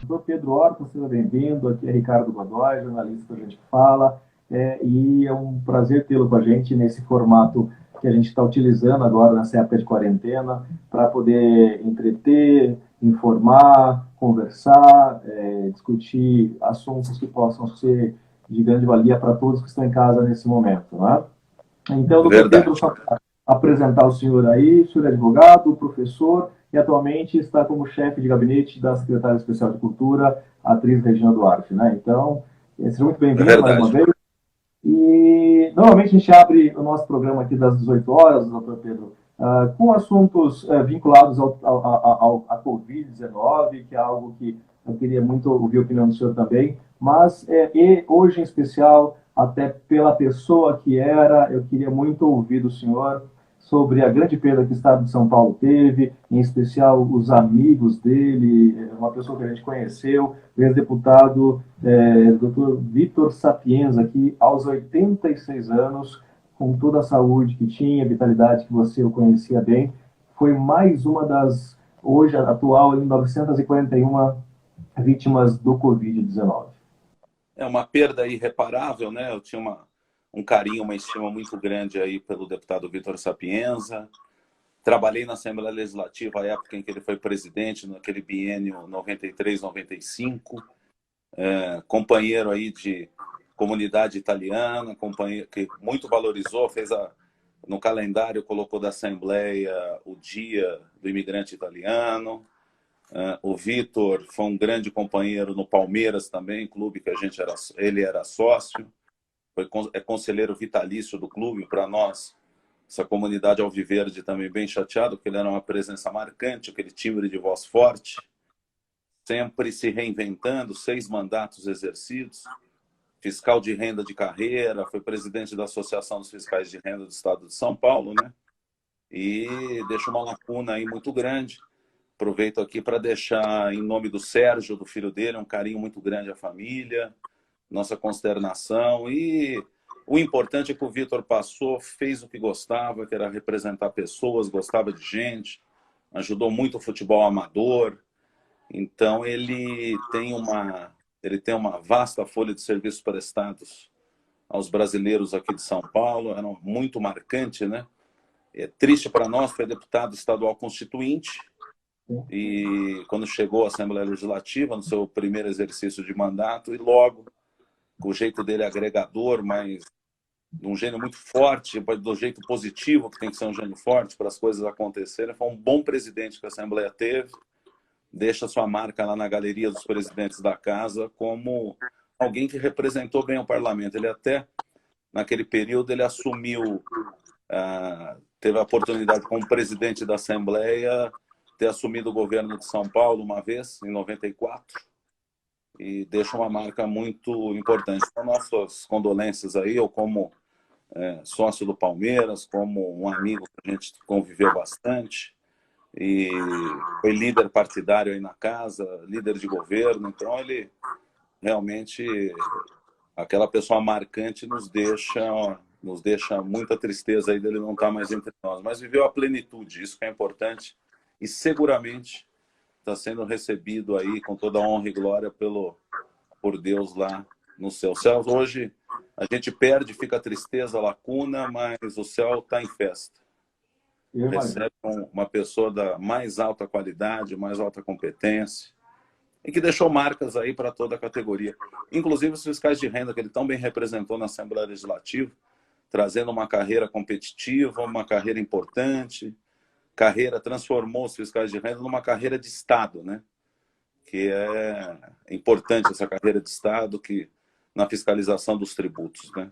Doutor Pedro Horta, seja bem-vindo. Aqui é Ricardo Godoy, jornalista do Gente que Fala. E é um prazer tê-lo com a gente nesse formato que a gente está utilizando agora nessa época de quarentena para poder entreter, informar, conversar, discutir assuntos que possam ser de grande valia para todos que estão em casa nesse momento, né? Então, doutor Verdade. Pedro, só para apresentar o senhor aí, o senhor é advogado, professor e atualmente está como chefe de gabinete da Secretária Especial de Cultura, a atriz Regina Duarte, né? Então, seja muito É bem-vindo mais uma verdade. vez. E normalmente a gente abre o nosso programa aqui das 18 horas, doutor Pedro, com assuntos vinculados à Covid-19, que é algo que eu queria muito ouvir a opinião do senhor também, mas e hoje em especial, até pela pessoa que era, eu queria muito ouvir do senhor sobre a grande perda que o Estado de São Paulo teve, em especial os amigos dele, uma pessoa que a gente conheceu, o ex-deputado Dr. Vitor Sapienza, que aos 86 anos, com toda a saúde que tinha, a vitalidade que você o conhecia bem, foi mais uma das, hoje atual, em 941 vítimas do Covid-19. É uma perda irreparável, né? Eu tinha um carinho, uma estima muito grande aí pelo deputado Vitor Sapienza. Trabalhei na Assembleia Legislativa à época em que ele foi presidente, naquele biênio 93-95. Companheiro aí de comunidade italiana, companheiro que muito valorizou, no calendário colocou da Assembleia o Dia do Imigrante Italiano. O Vitor foi um grande companheiro no Palmeiras também, clube que ele era sócio, é conselheiro vitalício do clube. Para nós, essa comunidade alviverde também bem chateado, porque ele era uma presença marcante, aquele timbre de voz forte, sempre se reinventando, 6 mandatos exercidos, fiscal de renda de carreira, foi presidente da Associação dos Fiscais de Renda do Estado de São Paulo, né? E deixa uma lacuna aí muito grande. Aproveito aqui para deixar, em nome do Sérgio, do filho dele, um carinho muito grande à família, nossa consternação. E o importante é que o Vitor passou, fez o que gostava, que era representar pessoas, gostava de gente, ajudou muito o futebol amador. Então, ele tem uma vasta folha de serviços prestados aos brasileiros aqui de São Paulo, era muito marcante, né? É triste para nós, foi deputado estadual constituinte, e quando chegou à Assembleia Legislativa, no seu primeiro exercício de mandato, e logo, com o jeito dele agregador, mas de um gênio muito forte, do jeito positivo, que tem que ser um gênio forte para as coisas acontecerem, foi um bom presidente que a Assembleia teve, deixa sua marca lá na galeria dos presidentes da casa como alguém que representou bem o parlamento. Ele até, naquele período, ele assumiu, teve a oportunidade como presidente da Assembleia, ter assumido o governo de São Paulo uma vez, em 94, e deixa uma marca muito importante. Então, nossas condolências aí, eu como sócio do Palmeiras, como um amigo que a gente conviveu bastante, e foi líder partidário aí na casa, líder de governo, então ele realmente, aquela pessoa marcante nos deixa muita tristeza aí dele não estar mais entre nós, mas viveu a plenitude, isso que é importante, e seguramente está sendo recebido aí com toda a honra e glória por Deus lá nos seus céus. Hoje a gente perde, fica a tristeza, a lacuna, mas o céu está em festa. Eu imagino. Recebe uma pessoa da mais alta qualidade, mais alta competência, e que deixou marcas aí para toda a categoria. Inclusive os fiscais de renda, que ele tão bem representou na Assembleia Legislativa, trazendo uma carreira competitiva, uma carreira importante, transformou os fiscais de renda numa carreira de Estado, né? Que é importante essa carreira de Estado na fiscalização dos tributos, né?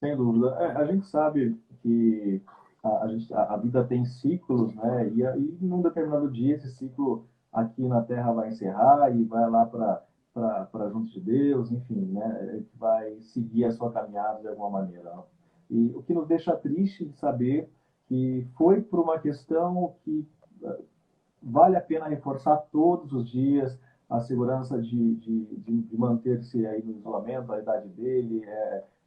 Sem dúvida. A gente sabe que a vida tem ciclos, né? E num determinado dia esse ciclo aqui na Terra vai encerrar e vai lá para junto de Deus, enfim, né? Vai seguir a sua caminhada de alguma maneira. E o que nos deixa triste de saber que foi por uma questão que vale a pena reforçar todos os dias a segurança de manter-se aí no isolamento, a idade dele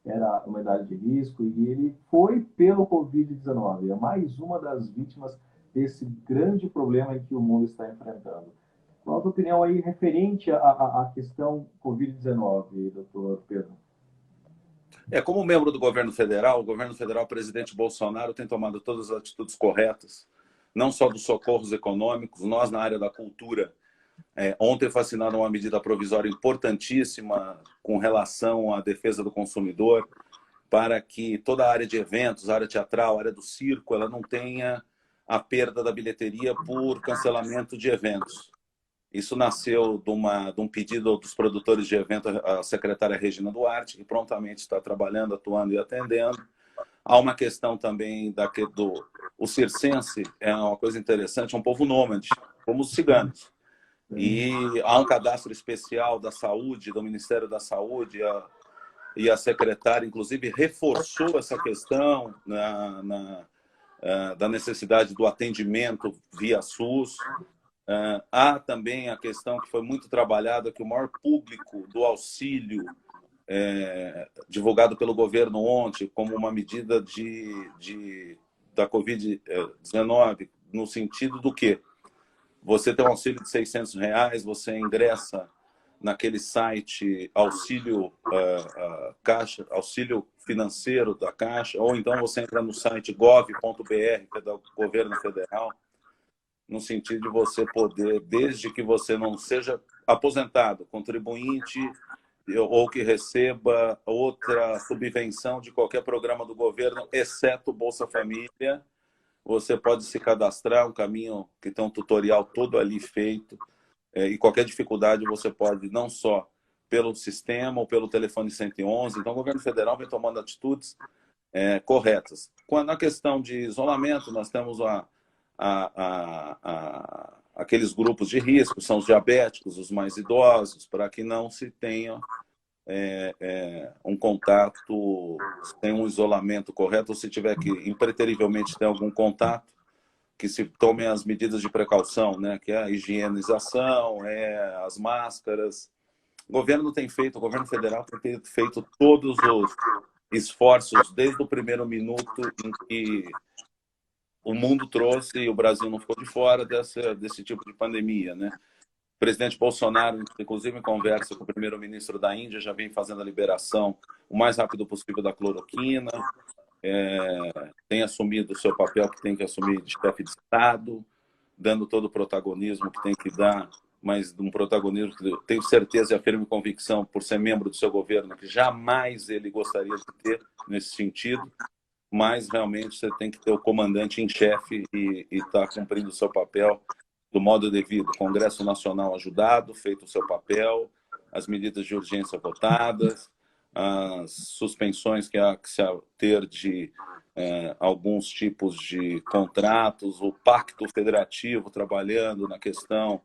era uma idade de risco, e ele foi pelo Covid-19, é mais uma das vítimas desse grande problema que o mundo está enfrentando. Qual a tua opinião aí referente à questão Covid-19, doutor Pedro? Como membro do governo federal, o presidente Bolsonaro tem tomado todas as atitudes corretas, não só dos socorros econômicos, nós na área da cultura. Ontem foi assinada uma medida provisória importantíssima com relação à defesa do consumidor, para que toda a área de eventos, a área teatral, a área do circo, ela não tenha a perda da bilheteria por cancelamento de eventos. Isso nasceu de um pedido dos produtores de evento, a secretária Regina Duarte, que prontamente está trabalhando, atuando e atendendo. Há uma questão também o circense, é uma coisa interessante, é um povo nômade, como os ciganos. E há um cadastro especial da saúde, do Ministério da Saúde, e a secretária, inclusive, reforçou essa questão da necessidade do atendimento via SUS. Há também a questão que foi muito trabalhada, que o maior público do auxílio divulgado pelo governo ontem como uma medida da Covid-19, no sentido do quê? Você tem um auxílio de R$ 600, você ingressa naquele site auxílio Caixa, auxílio financeiro da Caixa, ou então você entra no site gov.br, que é do governo federal, no sentido de você poder, desde que você não seja aposentado, contribuinte ou que receba outra subvenção de qualquer programa do governo, exceto Bolsa Família, você pode se cadastrar, um caminho que tem um tutorial todo ali feito, e qualquer dificuldade você pode, não só pelo sistema ou pelo telefone 111. Então, o governo federal vem tomando atitudes corretas. Na questão de isolamento, nós temos aqueles grupos de risco, são os diabéticos, os mais idosos, para que não se tenha um contato, sem um isolamento correto, ou se tiver que impreterivelmente ter algum contato, que se tomem as medidas de precaução, né? Que é a higienização, as máscaras. O governo federal tem feito todos os esforços desde o primeiro minuto em que o mundo trouxe e o Brasil não ficou de fora desse tipo de pandemia, né? O presidente Bolsonaro, inclusive em conversa com o primeiro-ministro da Índia, já vem fazendo a liberação o mais rápido possível da cloroquina, tem assumido o seu papel que tem que assumir de chefe de Estado, dando todo o protagonismo que tem que dar, mas um protagonismo que eu tenho certeza e a firme convicção, por ser membro do seu governo, que jamais ele gostaria de ter nesse sentido, mas realmente você tem que ter o comandante em chefe e estar cumprindo o seu papel do modo devido. O Congresso Nacional ajudado, feito o seu papel, as medidas de urgência votadas, as suspensões que há que se ter de alguns tipos de contratos, o pacto federativo trabalhando na questão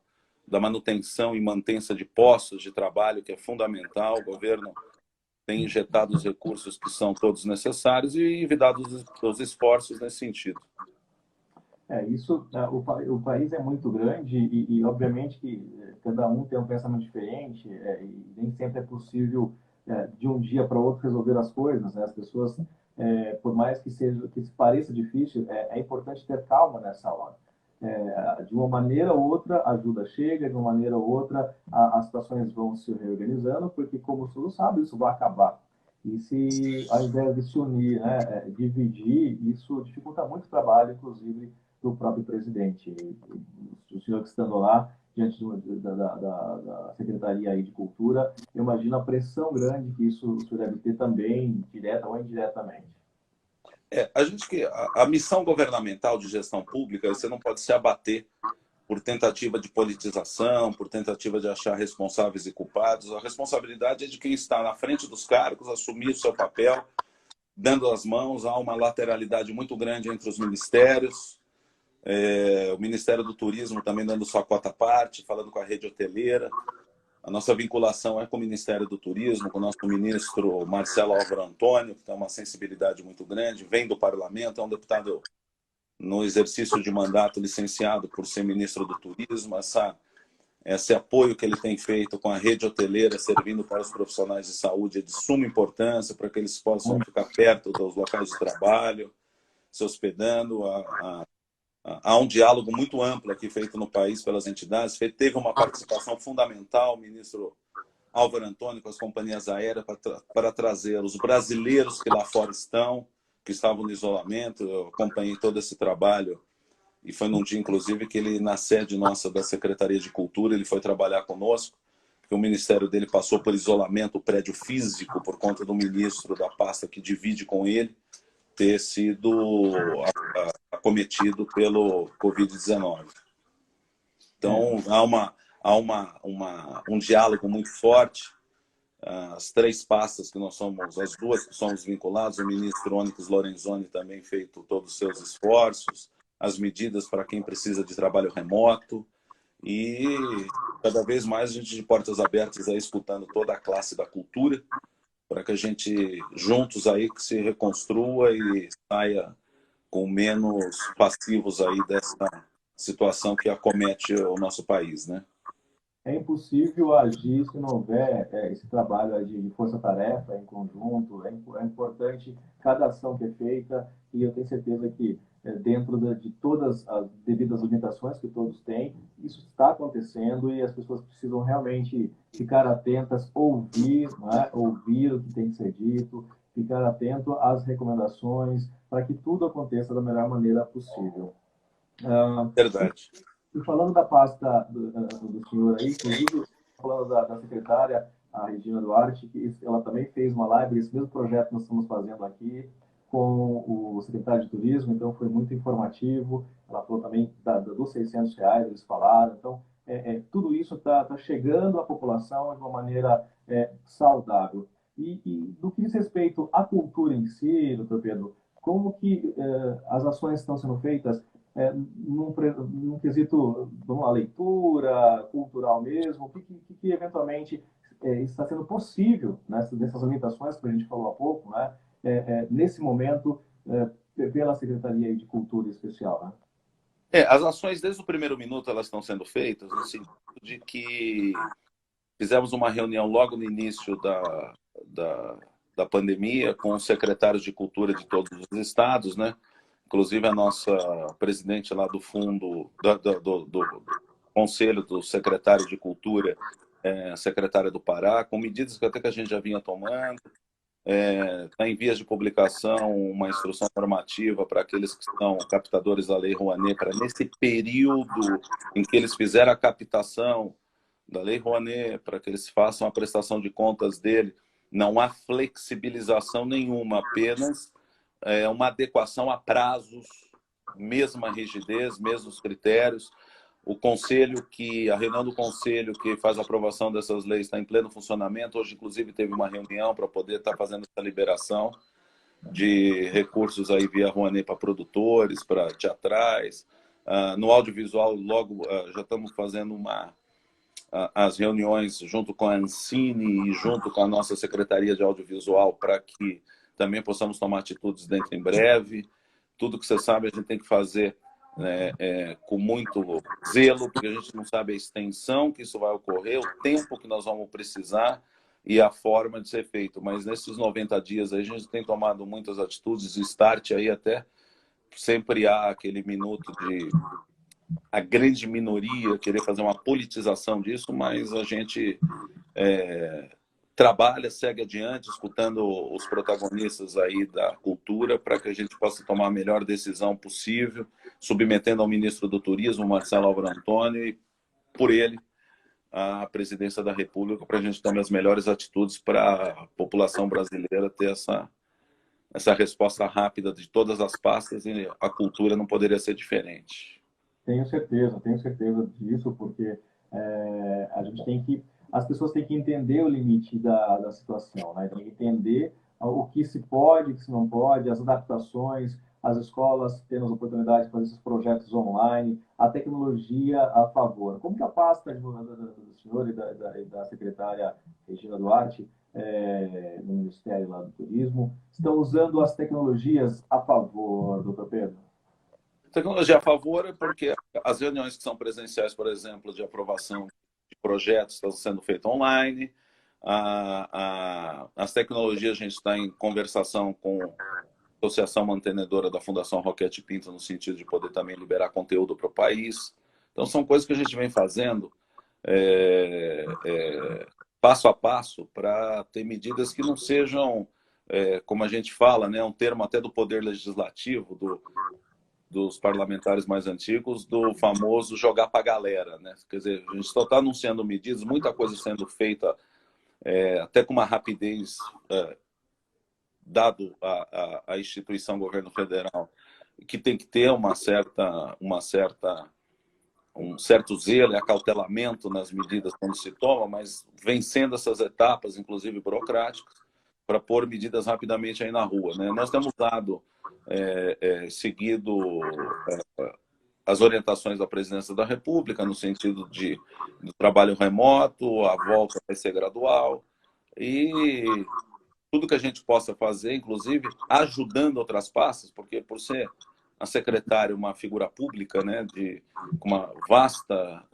da manutenção e mantença de postos de trabalho, que é fundamental. O governo tem injetado os recursos que são todos necessários e envidado os esforços nesse sentido. O país é muito grande e obviamente que cada um tem um pensamento diferente, e nem sempre é possível de um dia para o outro resolver as coisas, né? As pessoas, por mais que se pareça difícil, é importante ter calma nessa hora. De uma maneira ou outra a ajuda chega, de uma maneira ou outra as situações vão se reorganizando, porque como todos sabem, isso vai acabar. E se ao invés de se unir, né, dividir, isso dificulta muito o trabalho, inclusive do próprio presidente. O senhor que estando lá, diante da Secretaria aí de Cultura, eu imagino a pressão grande que isso deve ter também, direta ou indiretamente. A missão governamental de gestão pública, você não pode se abater por tentativa de politização, por tentativa de achar responsáveis e culpados. A responsabilidade é de quem está na frente dos cargos, assumir o seu papel, dando as mãos. Há uma lateralidade muito grande entre os ministérios. O Ministério do Turismo também dando sua cota à parte, falando com a rede hoteleira. A nossa vinculação é com o Ministério do Turismo, com o nosso ministro Marcelo Álvaro Antônio, que tem uma sensibilidade muito grande, vem do parlamento, é um deputado no exercício de mandato licenciado por ser ministro do Turismo. Esse apoio que ele tem feito com a rede hoteleira, servindo para os profissionais de saúde, é de suma importância para que eles possam ficar perto dos locais de trabalho, se hospedando. há um diálogo muito amplo aqui feito no país pelas entidades. Teve uma participação fundamental, o ministro Álvaro Antônio, com as companhias aéreas, para trazer os brasileiros que lá fora estão, que estavam no isolamento. Eu acompanhei todo esse trabalho e foi num dia, inclusive, que ele, na sede nossa da Secretaria de Cultura, ele foi trabalhar conosco, porque o ministério dele passou por isolamento, o prédio físico, por conta do ministro da pasta que divide com ele, ter sido acometido pelo Covid-19. Então, há um diálogo muito forte. As três pastas que nós somos, as duas que somos vinculados, o ministro Onyx Lorenzoni também feito todos os seus esforços, as medidas para quem precisa de trabalho remoto e cada vez mais a gente de portas abertas aí escutando toda a classe da cultura para que a gente juntos aí que se reconstrua e saia com menos passivos aí dessa situação que acomete o nosso país, né? É impossível agir se não houver esse trabalho de força-tarefa em conjunto. É importante cada ação que é feita e eu tenho certeza que dentro de todas as devidas limitações que todos têm, isso está acontecendo e as pessoas precisam realmente ficar atentas, ouvir, né? Ouvir o que tem que ser dito, ficar atento às recomendações para que tudo aconteça da melhor maneira possível. Verdade. E falando da pasta do senhor aí, inclusive falando da secretária, a Regina Duarte, que ela também fez uma live, esse mesmo projeto nós estamos fazendo aqui com o secretário de Turismo, então foi muito informativo. Ela falou também dos R$ 600, eles falaram. Então, tudo isso está chegando à população de uma maneira saudável. E do que diz respeito à cultura em si, doutor Pedro, como que as ações estão sendo feitas num quesito, vamos lá, leitura, cultural mesmo, o que eventualmente está sendo possível nessas limitações que a gente falou há pouco, né, nesse momento, pela Secretaria de Cultura Especial, né? As ações desde o primeiro minuto elas estão sendo feitas no sentido de que fizemos uma reunião logo no início da pandemia com os secretários de cultura de todos os estados, né? Inclusive a nossa presidente lá do fundo, do Conselho do Secretário de Cultura, a secretária do Pará, com medidas que até que a gente já vinha tomando. Está em vias de publicação uma instrução normativa para aqueles que são captadores da Lei Rouanet, para nesse período em que eles fizeram a captação da Lei Rouanet, para que eles façam a prestação de contas dele, não há flexibilização nenhuma, apenas uma adequação a prazos, mesma rigidez, mesmos critérios. O conselho a reunião do conselho que faz a aprovação dessas leis está em pleno funcionamento. Hoje, inclusive, teve uma reunião para poder estar fazendo essa liberação de recursos aí via Rouanet para produtores, para teatrais. No audiovisual, logo já estamos fazendo as reuniões junto com a Ancine e junto com a nossa Secretaria de Audiovisual para que também possamos tomar atitudes dentro em breve. Tudo que você sabe a gente tem que fazer com muito zelo, porque a gente não sabe a extensão que isso vai ocorrer, o tempo que nós vamos precisar e a forma de ser feito. Mas nesses 90 dias aí, a gente tem tomado muitas atitudes, start aí até sempre há aquele minuto de a grande minoria querer fazer uma politização disso, mas a gente trabalha, segue adiante, escutando os protagonistas aí da cultura para que a gente possa tomar a melhor decisão possível, submetendo ao ministro do Turismo, Marcelo Álvaro Antônio, e por ele a presidência da República, para a gente tomar as melhores atitudes para a população brasileira ter essa resposta rápida de todas as pastas, e a cultura não poderia ser diferente. Tenho certeza disso, porque a gente tem que, as pessoas têm que entender o limite da situação, né? Tem que entender o que se pode, o que se não pode, as adaptações, as escolas tendo as oportunidades de fazer esses projetos online, a tecnologia a favor. Como que a pasta do senhor e da secretária Regina Duarte, no Ministério lá do Turismo, estão usando as tecnologias a favor, doutor Pedro? Tecnologia a favor, porque as reuniões que são presenciais, por exemplo, de aprovação de projetos estão sendo feitas online. As tecnologias, a gente está em conversação com associação mantenedora da Fundação Roquete Pinto, no sentido de poder também liberar conteúdo para o país. Então, são coisas que a gente vem fazendo passo a passo para ter medidas que não sejam, como a gente fala, né, um termo até do poder legislativo, dos parlamentares mais antigos, do famoso jogar para a galera. Né? Quer dizer, a gente só está anunciando medidas, muita coisa sendo feita até com uma rapidez, dado a instituição governo federal, que tem que ter um certo zelo e acautelamento nas medidas quando se toma, mas vencendo essas etapas, inclusive burocráticas, para pôr medidas rapidamente aí na rua. Né? Nós temos seguido as orientações da Presidência da República, no sentido do trabalho remoto, a volta vai ser gradual, e tudo que a gente possa fazer, inclusive ajudando outras pastas, porque por ser a secretária uma figura pública, né, com uma vasta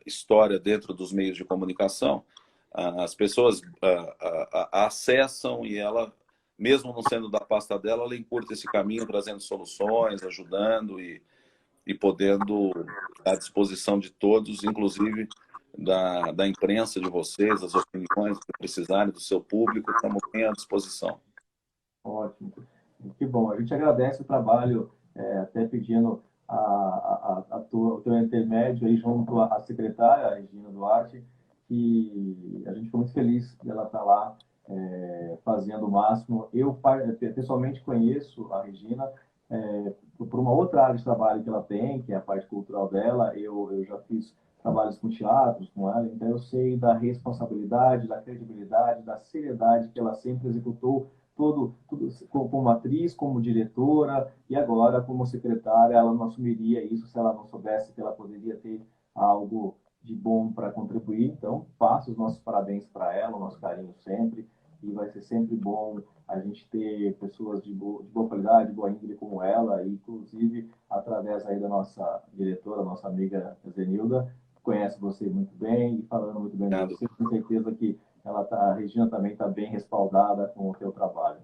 história dentro dos meios de comunicação, as pessoas a acessam e ela, mesmo não sendo da pasta dela, ela encurta esse caminho, trazendo soluções, ajudando e podendo à disposição de todos, inclusive da imprensa de vocês, as opiniões que precisarem do seu público, estamos bem à disposição. Ótimo. Que bom. A gente agradece o trabalho, até pedindo o teu intermédio aí junto à secretária, a Regina Duarte, que a gente ficou muito feliz de ela estar lá fazendo o máximo. Eu, pessoalmente, conheço a Regina por uma outra área de trabalho que ela tem, que é a parte cultural dela. Eu já fiz trabalhos com teatros com ela, então eu sei da responsabilidade, da credibilidade, da seriedade que ela sempre executou tudo como atriz, como diretora, e agora como secretária. Ela não assumiria isso se ela não soubesse que ela poderia ter algo de bom para contribuir. Então, faço os nossos parabéns para ela, o nosso carinho sempre, e vai ser sempre bom a gente ter pessoas de boa qualidade, de boa índole como ela, e inclusive através aí da nossa diretora, nossa amiga Zenilda, que conhece você muito bem e falando muito bem de você, com certeza que a Regina também está bem respaldada com o teu trabalho.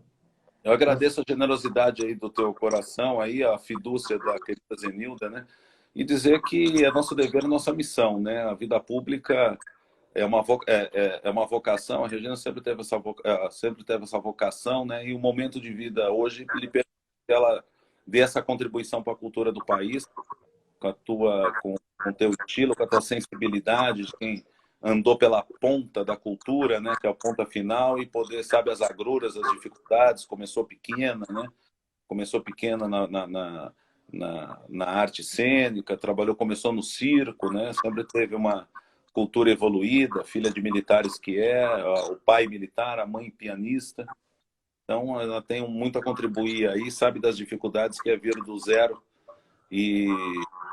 Eu agradeço a generosidade aí do teu coração, aí, a fidúcia da querida Zenilda, né? E dizer que é nosso dever, é nossa missão, né? A vida pública é uma vocação, a Regina sempre teve essa vocação, né? E o momento de vida hoje lhe permite que ela dê essa contribuição para a cultura do país, com o teu estilo, com a tua sensibilidade, de quem andou pela ponta da cultura, né, que é a ponta final, e poder, sabe, as agruras, as dificuldades, começou pequena, né? Começou pequena na arte cênica, começou no circo, né? Sempre teve uma cultura evoluída, filha de militares que o pai militar, a mãe pianista. Então, ela tem muito a contribuir aí, sabe das dificuldades que é vir do zero e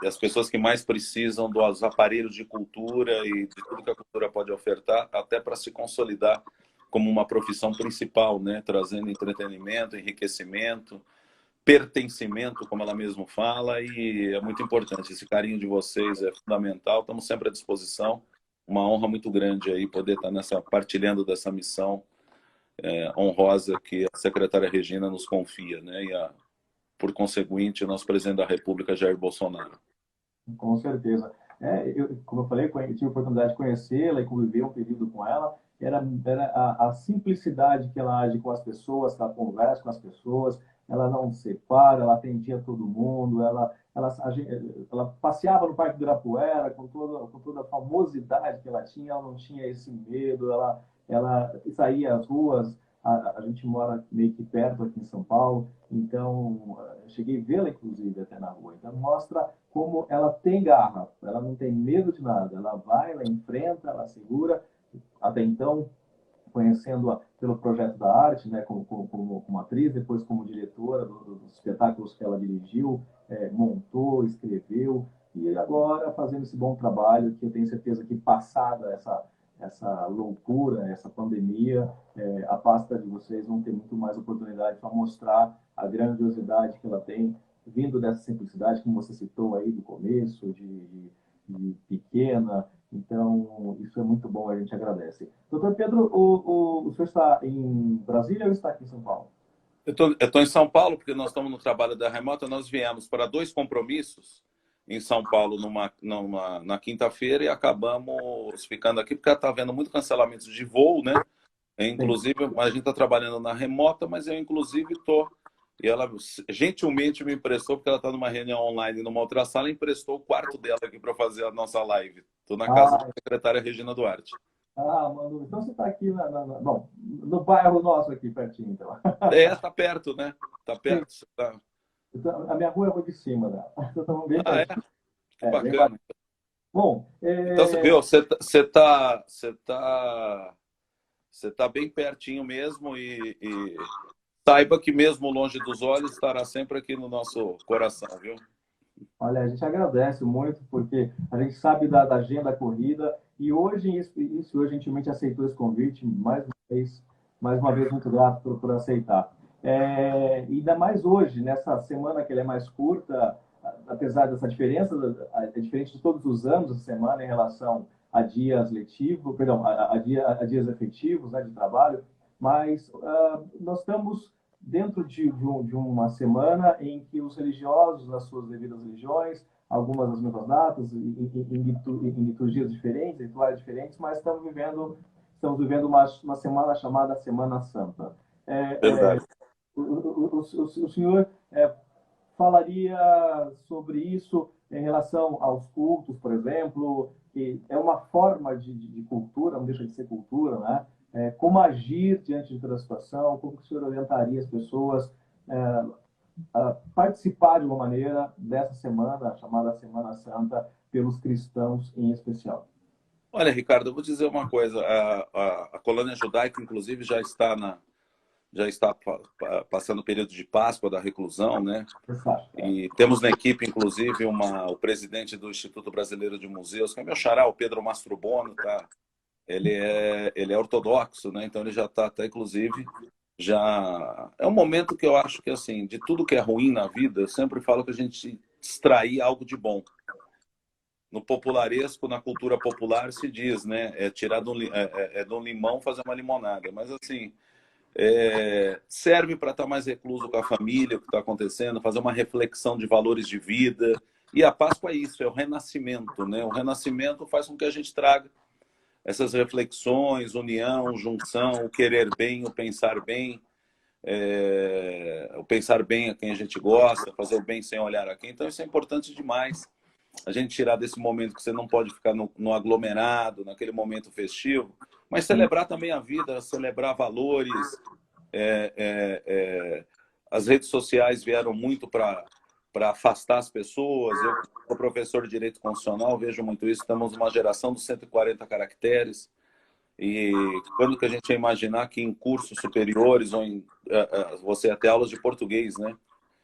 as pessoas que mais precisam dos aparelhos de cultura e de tudo que a cultura pode ofertar, até para se consolidar como uma profissão principal, né? Trazendo entretenimento, enriquecimento, pertencimento, como ela mesma fala, e é muito importante. Esse carinho de vocês é fundamental, estamos sempre à disposição. Uma honra muito grande aí poder estar partilhando dessa missão honrosa que a secretária Regina nos confia, né? Por conseguinte, o nosso presidente da República, Jair Bolsonaro. Com certeza. Como eu falei, eu tive a oportunidade de conhecê-la e conviver um período com ela. Era a simplicidade que ela age com as pessoas, que ela conversa com as pessoas, ela não separa, ela atendia todo mundo, ela passeava no Parque do Ibirapuera com toda a famosidade que ela tinha, ela não tinha esse medo, ela saía às ruas, a gente mora meio que perto aqui em São Paulo, então cheguei a vê-la, inclusive, até na rua. Então, mostra como ela tem garra, ela não tem medo de nada, ela vai, ela enfrenta, ela segura. Até então, conhecendo-a pelo projeto da arte, né, como atriz, depois como diretora dos espetáculos que ela dirigiu, montou, escreveu, e agora fazendo esse bom trabalho, que eu tenho certeza que passada essa loucura, essa pandemia, a pasta de vocês vão ter muito mais oportunidade para mostrar a grandiosidade que ela tem, vindo dessa simplicidade, como você citou aí do começo, de pequena. Então, isso é muito bom, a gente agradece. Doutor Pedro, o senhor está em Brasília ou está aqui em São Paulo? Eu tô em São Paulo, porque nós estamos no trabalho da remota. Nós viemos para 2 compromissos em São Paulo na quinta-feira e acabamos ficando aqui, porque está havendo muito cancelamento de voo, né? Sim. Inclusive, a gente está trabalhando na remota, mas eu, inclusive, estou. E ela gentilmente me emprestou, porque ela está numa reunião online numa outra sala, e emprestou o quarto dela aqui para fazer a nossa live. Estou na casa da Ah, secretária Regina Duarte. Manu, então você está aqui bom, no bairro nosso aqui pertinho, então. É, tá perto, né? Tá Sim. perto. Tá... Então, a minha rua é a rua de cima dela. Então estamos bem Ah, é? pertinho. Que Bem bacana. bom. Então, você viu, você tá bem pertinho mesmo e saiba que mesmo longe dos olhos estará sempre aqui no nosso coração, viu? Olha, a gente agradece muito, porque a gente sabe da agenda corrida e hoje, isso, hoje, gentilmente aceitou esse convite, mais uma vez muito grato por aceitar. E ainda mais hoje, nessa semana que ela é mais curta, apesar dessa diferença, é diferente de todos os anos, a semana em relação a dias letivos, perdão, a dias efetivos, né, de trabalho, mas nós estamos dentro de uma semana em que os religiosos, nas suas devidas religiões, algumas das mesmas datas, em liturgias diferentes, rituais diferentes, mas estamos vivendo uma semana chamada Semana Santa. É, é, Verdade. o senhor falaria sobre isso em relação aos cultos, por exemplo, que é uma forma de cultura, não deixa de ser cultura, né? Como agir diante de toda a situação, como que o senhor orientaria as pessoas é, a participar de uma maneira dessa semana, chamada Semana Santa, pelos cristãos em especial? Olha, Ricardo, eu vou dizer uma coisa. A colônia judaica, inclusive, já está passando o período de Páscoa da reclusão, né? Exato. E temos na equipe, inclusive, o presidente do Instituto Brasileiro de Museus, que é meu xará, o Pedro Mastrobono, tá? Ele é ortodoxo, né? Então ele já está até, inclusive, já... É um momento que eu acho que, assim, de tudo que é ruim na vida, eu sempre falo que a gente extrair algo de bom. No popularesco, na cultura popular, se diz, né? É tirar de um limão fazer uma limonada. Mas, assim, serve para estar mais recluso com a família, o que está acontecendo, fazer uma reflexão de valores de vida. E a Páscoa é isso, é o renascimento, né? O renascimento faz com que a gente traga essas reflexões, união, junção, o querer bem, o pensar bem, o pensar bem a quem a gente gosta, fazer o bem sem olhar a quem. Então isso é importante demais. A gente tirar desse momento que você não pode ficar no aglomerado, naquele momento festivo, mas celebrar também a vida, celebrar valores. É, é, é, as redes sociais vieram muito para afastar as pessoas. Eu, como professor de Direito Constitucional, vejo muito isso. Estamos numa geração dos 140 caracteres. E quando que a gente ia imaginar que em cursos superiores ou você ia ter aulas de português, né?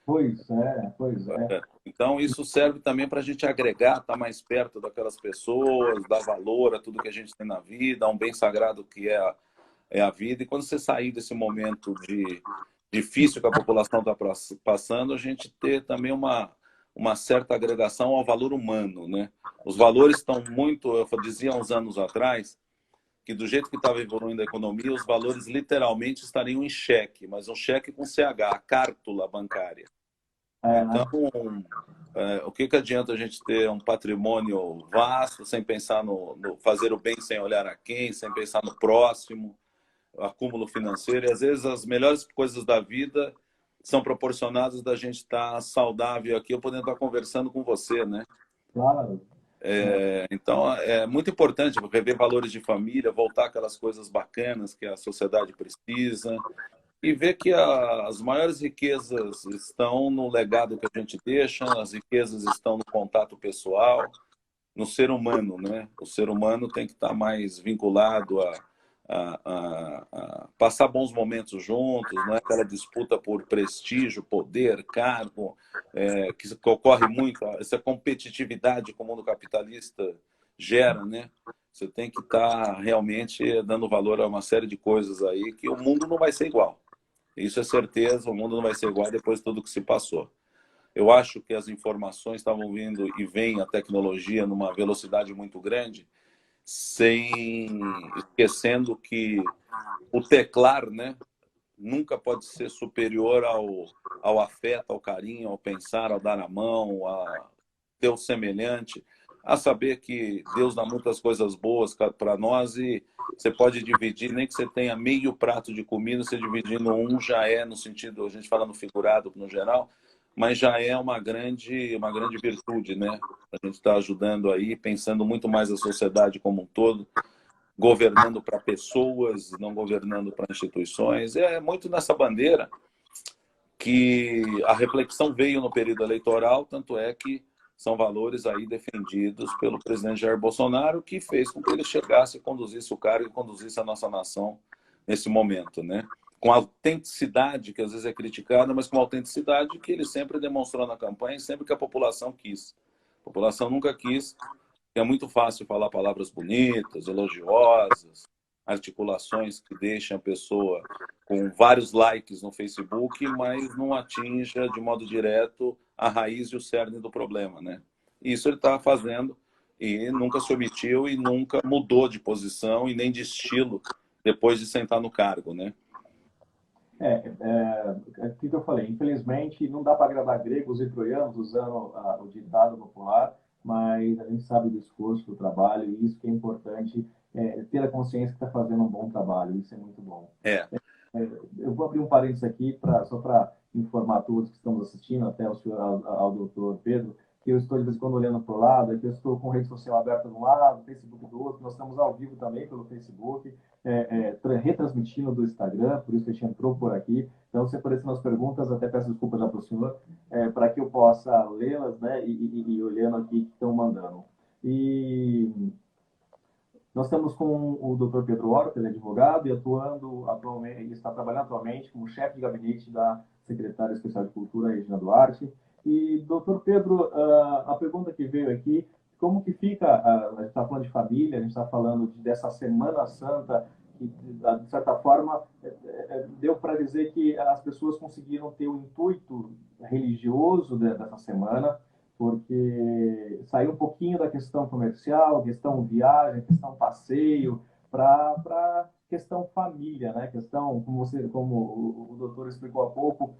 Pois é, pois é. Então, isso serve também para a gente agregar, estar mais perto daquelas pessoas, dar valor a tudo que a gente tem na vida, a um bem sagrado que é a vida. E quando você sair desse momento difícil que a população está passando, a gente ter também uma certa agregação ao valor humano, né? Os valores estão muito, eu dizia uns anos atrás, que do jeito que estava evoluindo a economia, os valores literalmente estariam em xeque, mas um cheque com CH, a cártula bancária. Então, Né? o que adianta a gente ter um patrimônio vasto sem pensar no fazer o bem sem olhar a quem, sem pensar no próximo, acúmulo financeiro? E às vezes as melhores coisas da vida são proporcionadas da gente estar saudável aqui, eu podendo estar conversando com você, né? Claro. Então, é muito importante rever valores de família, voltar aquelas coisas bacanas que a sociedade precisa e ver que as maiores riquezas estão no legado que a gente deixa, as riquezas estão no contato pessoal, no ser humano, né? O ser humano tem que estar mais vinculado a passar bons momentos juntos, não é aquela disputa por prestígio, poder, cargo, que ocorre muito, essa competitividade que o mundo capitalista gera, né? Você tem que estar realmente dando valor a uma série de coisas aí que o mundo não vai ser igual. Isso é certeza, o mundo não vai ser igual depois de tudo que se passou. Eu acho que as informações estavam vindo e vem a tecnologia numa velocidade muito grande, sem esquecendo que o teclar, né, nunca pode ser superior ao afeto, ao carinho, ao pensar, ao dar a mão, a ter o semelhante, a saber que Deus dá muitas coisas boas para nós e você pode dividir, nem que você tenha meio prato de comida, você dividindo um já é, no sentido, a gente fala no figurado, no geral, mas já é uma grande virtude, né? A gente está ajudando aí, pensando muito mais a sociedade como um todo, governando para pessoas, não governando para instituições. É muito nessa bandeira que a reflexão veio no período eleitoral, tanto é que são valores aí defendidos pelo presidente Jair Bolsonaro, que fez com que ele chegasse e conduzisse o cargo e conduzisse a nossa nação nesse momento, né? Com a autenticidade, que às vezes é criticada, mas com a autenticidade que ele sempre demonstrou na campanha, sempre que a população quis. A população nunca quis. É muito fácil falar palavras bonitas, elogiosas, articulações que deixam a pessoa com vários likes no Facebook, mas não atinja de modo direto a raiz e o cerne do problema, né? Isso ele está fazendo e nunca se omitiu e nunca mudou de posição e nem de estilo depois de sentar no cargo, né? O que eu falei, infelizmente não dá para agradar gregos e troianos usando o ditado popular, mas a gente sabe do esforço, do trabalho, e isso que é importante, ter a consciência que está fazendo um bom trabalho, isso é muito bom. É. Eu vou abrir um parênteses aqui, só para informar todos que estamos assistindo, até ao doutor Pedro, que eu estou de vez em quando olhando para o lado, que eu estou com rede social aberta de um lado, Facebook do outro, nós estamos ao vivo também pelo Facebook, retransmitindo do Instagram, por isso que a gente entrou por aqui. Então, se aparecerem as perguntas, até peço desculpas já para o senhor, para que eu possa lê-las, né, e olhando aqui que estão mandando. E nós estamos com o Dr. Pedro Horta, ele é advogado e atualmente, está trabalhando atualmente como chefe de gabinete da secretária especial de Cultura, Regina Duarte. E, doutor Pedro, a pergunta que veio aqui, como que fica, a gente está falando de família, a gente está falando dessa Semana Santa, que, de certa forma, deu para dizer que as pessoas conseguiram ter o intuito religioso dessa semana, porque saiu um pouquinho da questão comercial, questão viagem, questão passeio, para questão família, né? Questão, como o doutor explicou há pouco,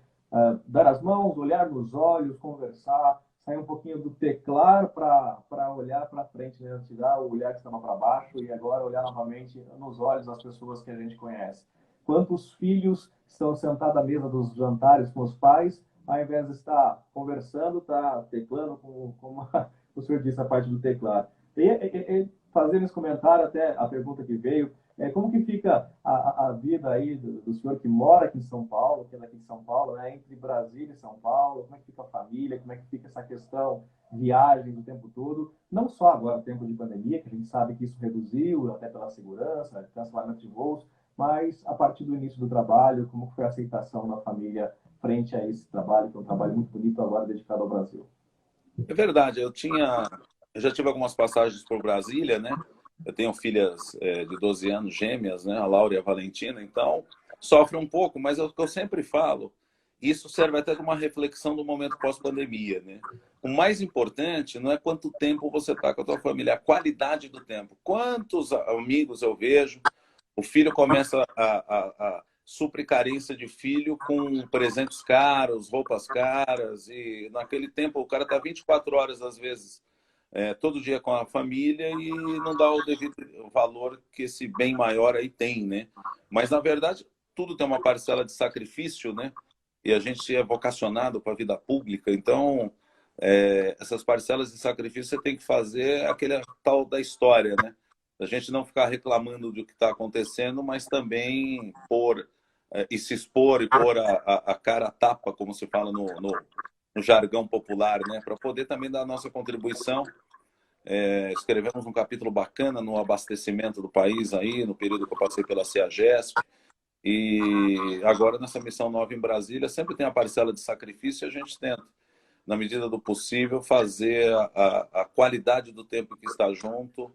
dar as mãos, olhar nos olhos, conversar, sair um pouquinho do teclar para olhar para frente, né? Tirar o olhar que estava para baixo e agora olhar novamente nos olhos das pessoas que a gente conhece. Quantos filhos estão sentados à mesa dos jantares com os pais, ao invés de estar conversando, está teclando, como o senhor disse, a parte do teclado. E fazendo esse comentário, até a pergunta que veio, como que fica a vida aí do senhor que mora aqui em São Paulo, que é daqui de São Paulo, né, entre Brasília e São Paulo, como é que fica a família, como é que fica essa questão, viagens o tempo todo, não só agora no tempo de pandemia, que a gente sabe que isso reduziu, até pela segurança, cancelamento de voos, mas a partir do início do trabalho, como foi a aceitação da família frente a esse trabalho, que é um trabalho muito bonito agora dedicado ao Brasil? É verdade, eu já tive algumas passagens por Brasília, né? Eu tenho filhas de 12 anos, gêmeas, né? A Laura e a Valentina, então sofre um pouco, mas é o que eu sempre falo, isso serve até de uma reflexão do momento pós-pandemia, né? O mais importante não é quanto tempo você está com a tua família, é a qualidade do tempo. Quantos amigos eu vejo, o filho começa a supre carência de filho com presentes caros, roupas caras, e naquele tempo o cara está 24 horas, às vezes, todo dia com a família e não dá o devido valor que esse bem maior aí tem, né? Mas, na verdade, tudo tem uma parcela de sacrifício, né? E a gente é vocacionado para a vida pública, então essas parcelas de sacrifício você tem que fazer aquele tal da história, né? A gente não ficar reclamando do que está acontecendo, mas também e se expor e pôr a cara a tapa, como se fala no jargão popular, né? Para poder também dar a nossa contribuição. Escrevemos um capítulo bacana no abastecimento do país aí, no período que eu passei pela CEAGESP, e agora nessa missão nova em Brasília sempre tem a parcela de sacrifício e a gente tenta, na medida do possível, fazer a qualidade do tempo que está junto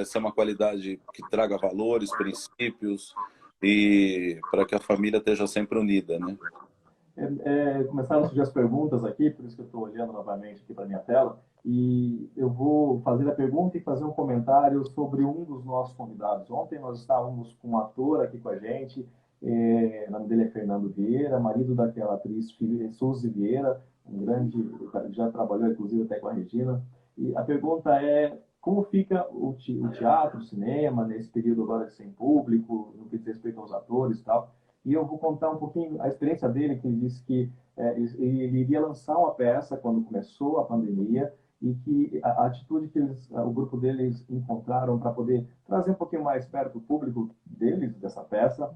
ser uma qualidade que traga valores, princípios e para que a família esteja sempre unida, né? Começaram a surgir as perguntas aqui, por isso que eu estou olhando novamente aqui para a minha tela, e eu vou fazer a pergunta e fazer um comentário sobre um dos nossos convidados. Ontem nós estávamos com um ator aqui com a gente, O nome dele é Fernando Vieira, marido daquela atriz Suzy Vieira, um grande, já trabalhou inclusive até com a Regina. E a pergunta é como fica o teatro, o cinema, nesse período agora sem público, no que diz respeito aos atores e tal. E eu vou contar um pouquinho a experiência dele, que ele disse que ele iria lançar uma peça quando começou a pandemia, e que a atitude que o grupo deles encontraram para poder trazer um pouquinho mais perto o público deles, dessa peça,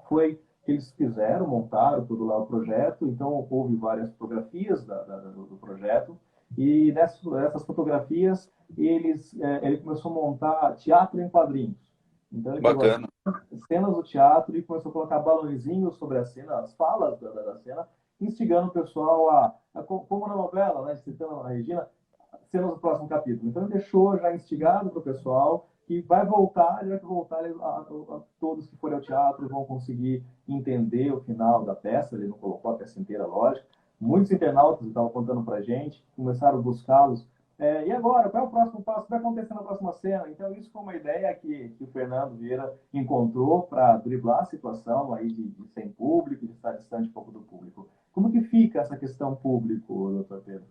foi que eles fizeram, montaram tudo lá o projeto, então houve várias fotografias do projeto, e nessas fotografias ele começou a montar teatro em quadrinhos. Então ele pegou Bacana. as cenas do teatro e começou a colocar balãozinhos sobre a cena, as falas da cena, instigando o pessoal como na novela, né, citando a Regina, cenas do próximo capítulo. Então ele deixou já instigado para o pessoal que vai voltar, ele vai voltar, todos que forem ao teatro vão conseguir entender o final da peça, ele não colocou a peça inteira, lógico. Muitos internautas estavam contando para a gente, começaram a buscá-los. E agora, qual é o próximo passo? O que vai acontecer na próxima cena? Então, isso foi uma ideia que o Fernando Vieira encontrou para driblar a situação aí de sem público, de estar distante um pouco do público. Como que fica essa questão público, doutor Pedro?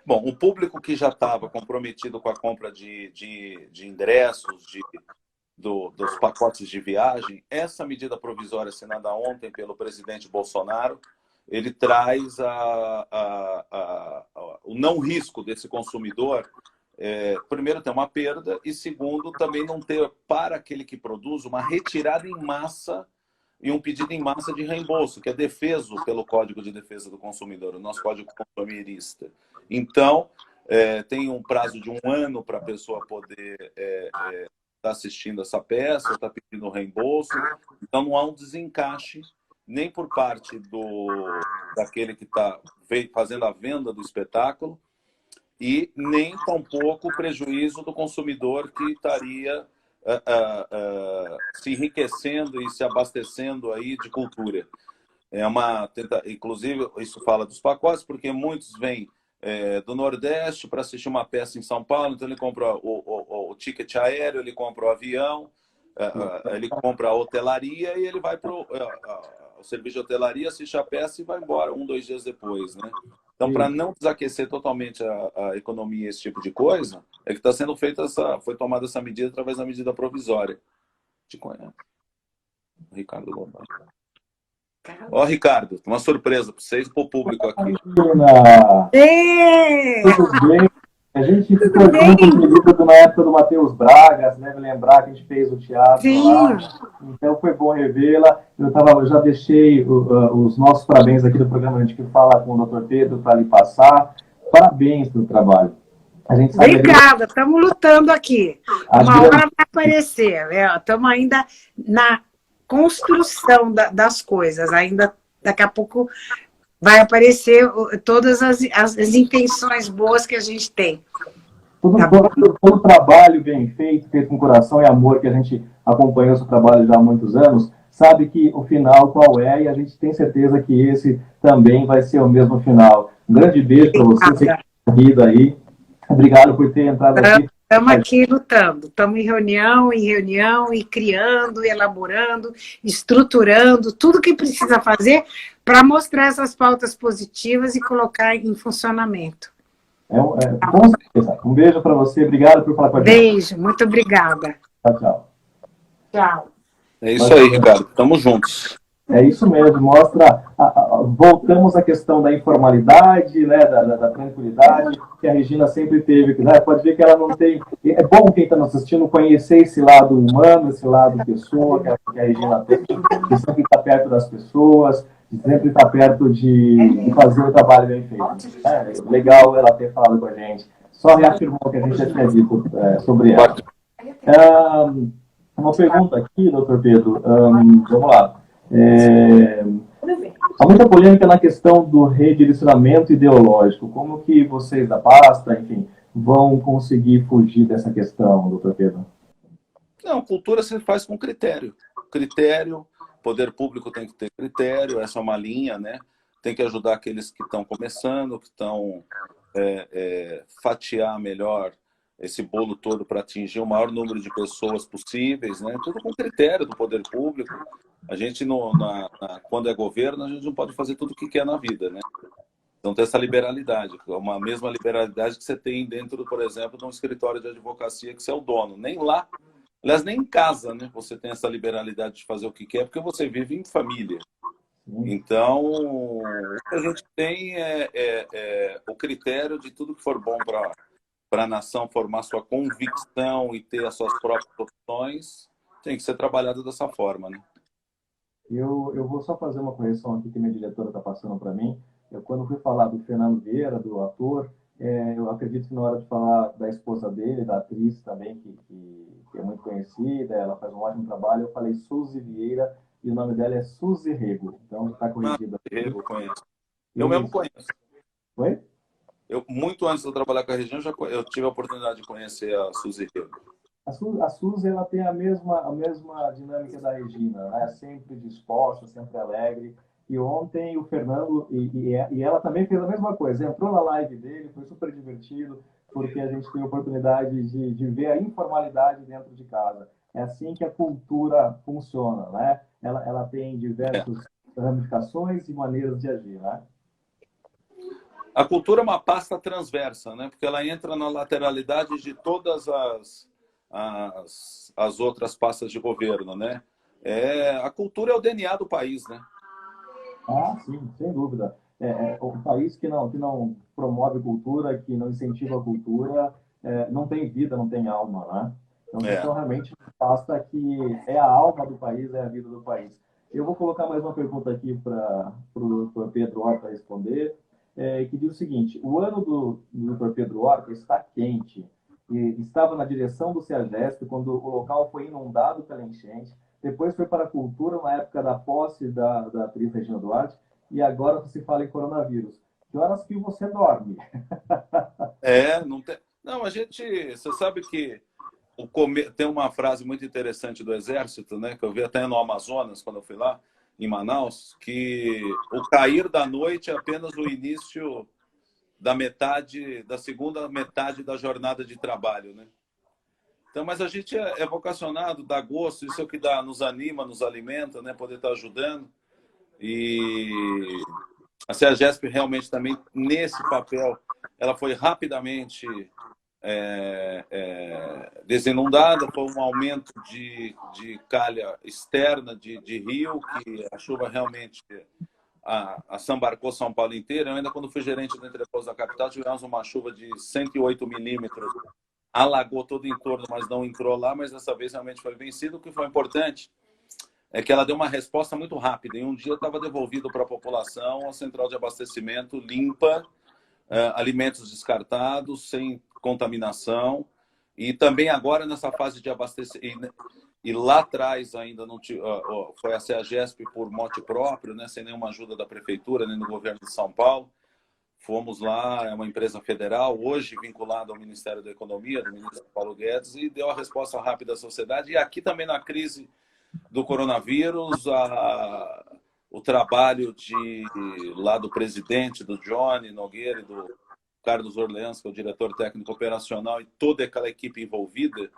Bom, o público que já estava comprometido com a compra de ingressos, dos pacotes de viagem, essa medida provisória assinada ontem pelo presidente Bolsonaro, ele traz o não risco desse consumidor, primeiro, ter uma perda, e segundo, também não ter, para aquele que produz, uma retirada em massa e um pedido em massa de reembolso, que é defeso pelo Código de Defesa do Consumidor, o nosso Código Consumerista. Então, tem um prazo de 1 ano para a pessoa poder estar assistindo essa peça, estar pedindo o reembolso. Então, não há um desencaixe nem por parte daquele que está fazendo a venda do espetáculo e nem tampouco o prejuízo do consumidor que estaria se enriquecendo e se abastecendo aí de cultura. Inclusive, isso fala dos pacotes, porque muitos vêm do Nordeste para assistir uma peça em São Paulo, então ele compra o ticket aéreo, ele compra o avião, ele compra a hotelaria e ele vai para o serviço de hotelaria, assiste a peça e vai embora 1, 2 dias depois, né? Então, para não desaquecer totalmente a economia, esse tipo de coisa, é que está sendo feita foi tomada essa medida através da medida provisória. Te conhece? Ricardo Godoy. Ó, Ricardo, uma surpresa para vocês e para o público aqui. Tudo bem? A gente ficou junto na época do Matheus Braga, você deve lembrar que a gente fez o teatro lá. Então foi bom revê-la. Eu já deixei os nossos parabéns aqui do programa, a gente que fala com o Dr. Pedro para lhe passar. Parabéns pelo trabalho. A gente sabe. Obrigada, estamos lutando aqui. Uma hora vai aparecer. Estamos ainda na construção das coisas. Ainda daqui a pouco vai aparecer todas as intenções boas que a gente tem. Todo trabalho bem feito com coração e amor, que a gente acompanhou seu trabalho já há muitos anos, sabe que o final qual é, e a gente tem certeza que esse também vai ser o mesmo final. Um grande beijo para você, querido aí. Obrigado por ter entrado aqui. Estamos aqui lutando, estamos em reunião, e criando, elaborando, estruturando, tudo que precisa fazer para mostrar essas pautas positivas e colocar em funcionamento. Com certeza. Um beijo para você, obrigado por falar com a gente. Beijo, muito obrigada. Tchau. Tchau. É isso aí, Ricardo, estamos juntos. É isso mesmo, mostra, voltamos à questão da informalidade, né, da tranquilidade, que a Regina sempre teve. Né, pode ver que ela não tem... É bom quem está nos assistindo conhecer esse lado humano, esse lado pessoa que a Regina tem, que sempre está perto das pessoas, que sempre está perto de fazer o trabalho bem feito. É legal ela ter falado com a gente. Só reafirmou o que a gente já tinha dito sobre ela. Uma pergunta aqui, doutor Pedro. Vamos lá. Há muita polêmica na questão do redirecionamento ideológico. Como que vocês da pasta, enfim, vão conseguir fugir dessa questão, doutor Pedro? Não, cultura se faz com critério. Critério, poder público tem que ter critério, essa é uma linha, né? Tem que ajudar aqueles que estão começando, que estão fatiar melhor esse bolo todo para atingir o maior número de pessoas possíveis, né? Tudo com critério do poder público. A gente, quando é governo, a gente não pode fazer tudo o que quer na vida, né? Então tem essa liberalidade, uma mesma liberalidade que você tem dentro, por exemplo, de um escritório de advocacia que você é o dono. Nem lá, aliás, nem em casa, né? Você tem essa liberalidade de fazer o que quer, porque você vive em família. Então, o que a gente tem é o critério de tudo que for bom para a nação formar sua convicção e ter as suas próprias opções, tem que ser trabalhado dessa forma, né? Eu vou só fazer uma correção aqui que minha diretora está passando para mim. Eu, quando fui falar do Fernando Vieira, do ator, eu acredito que na hora de falar da esposa dele, da atriz também, que é muito conhecida, ela faz um ótimo trabalho, eu falei Suzy Vieira e o nome dela é Suzy Rego. Então está corrigido. Rego, conheço. Eu mesmo conheço. Oi? Muito antes de eu trabalhar com a região, eu tive a oportunidade de conhecer a Suzy Rego. A Suzy, ela tem a mesma dinâmica da Regina, né? Sempre disposta, sempre alegre. E ontem o Fernando, e ela também fez a mesma coisa, entrou na live dele, foi super divertido, porque a gente tem a oportunidade de ver a informalidade dentro de casa. É assim que a cultura funciona, né? Ela tem diversas ramificações e maneiras de agir, né? A cultura é uma pasta transversa, né? Porque ela entra na lateralidade de todas as outras pastas de governo, né? A cultura é o DNA do país, né? Ah, sim, sem dúvida. Um país que não promove cultura, que não incentiva a cultura, não tem vida, não tem alma, né? Então, isso realmente pasta que é a alma do país, é a vida do país. Eu vou colocar mais uma pergunta aqui para o Dr. Pedro Horta responder, que diz o seguinte: o ano do Dr. Pedro Horta está quente, e estava na direção do CEAGESP quando o local foi inundado pela enchente. Depois foi para a cultura na época da posse da atriz Regina Duarte, e agora se fala em coronavírus. Que horas que você dorme? Não tem. Não, a gente. Você sabe que tem uma frase muito interessante do Exército, né? Que eu vi até no Amazonas, quando eu fui lá, em Manaus, que o cair da noite é apenas o início da segunda metade da jornada de trabalho, né? Então, mas a gente é vocacionado, dá gosto, isso é o que nos anima, nos alimenta, né? Poder estar ajudando. E a CEAGESP realmente também, nesse papel, ela foi rapidamente desinundada, foi um aumento de calha externa de rio, que a chuva realmente assambarcou São Paulo inteiro. Eu ainda, quando fui gerente do entreposto da capital, tivemos uma chuva de 108 milímetros, alagou todo o entorno, mas não entrou lá, mas dessa vez realmente foi vencido. O que foi importante é que ela deu uma resposta muito rápida. Em um dia estava devolvido para a população a central de abastecimento limpa, alimentos descartados, sem contaminação. E também agora nessa fase de abastecimento, e lá atrás ainda não foi a CEAGESP por mote próprio, né, sem nenhuma ajuda da prefeitura, nem do governo de São Paulo. Fomos lá, é uma empresa federal, hoje vinculada ao Ministério da Economia, do ministro Paulo Guedes, e deu a resposta rápida à sociedade. E aqui também na crise do coronavírus, o trabalho lá do presidente, do Johnny Nogueira e do Carlos Orleans, que é o diretor técnico operacional, e toda aquela equipe envolvida,